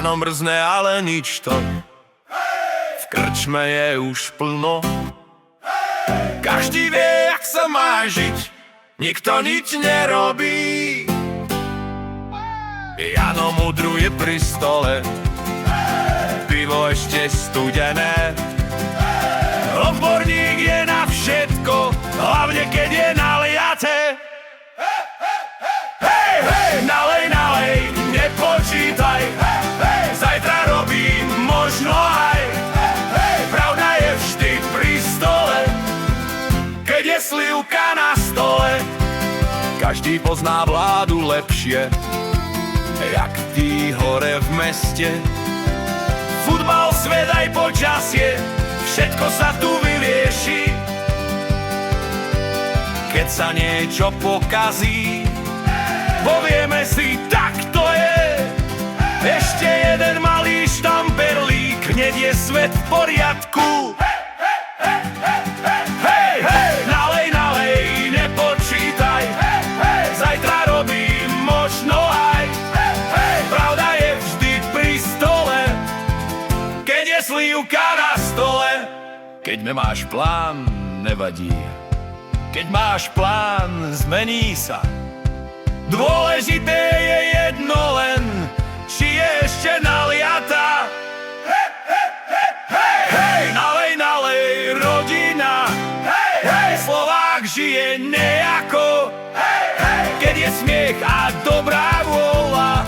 Ráno mrzne, ale nič to. V krčme je už plno. Každý vie, jak sa má žiť, nikto nič nerobí. Jano mudruje pri stole, pivo ešte studené. Odborník je na všetko, hlavne keď je naliaté. Hej, hej, nalej, nalej, nepočítaj. Zajtra robím možno aj. Pravda je vždy pri stole, keď je slivka na stole. Každý pozná vládu lepšie, jak tí hore v meste. Futbal, svet aj počasie, všetko sa tu vyrieši. Keď sa niečo pokazí, povieme si, tak to je. Ešte jeden malý štamperlík, hneď je svet v poriadku. Hej, hej, nalej, nalej, nepočítaj. Zajtra robím možno aj. Pravda je vždy pri stole, keď je slivka na stole. Keď nemáš plán, nevadí. Keď máš plán, zmení sa. Dôležité je jedno len, či je ešte naliatá. Hej, nalej, nalej, rodina. Hej, Slovák žije nejako. Keď je smiech a dobrá vôľa,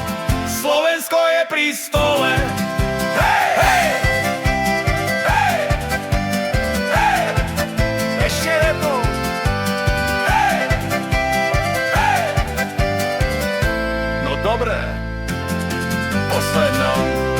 Slovensko je pri stole. Hej, hej, hej, hej, ešte repou. Hej, hej, no dobré, poslednou.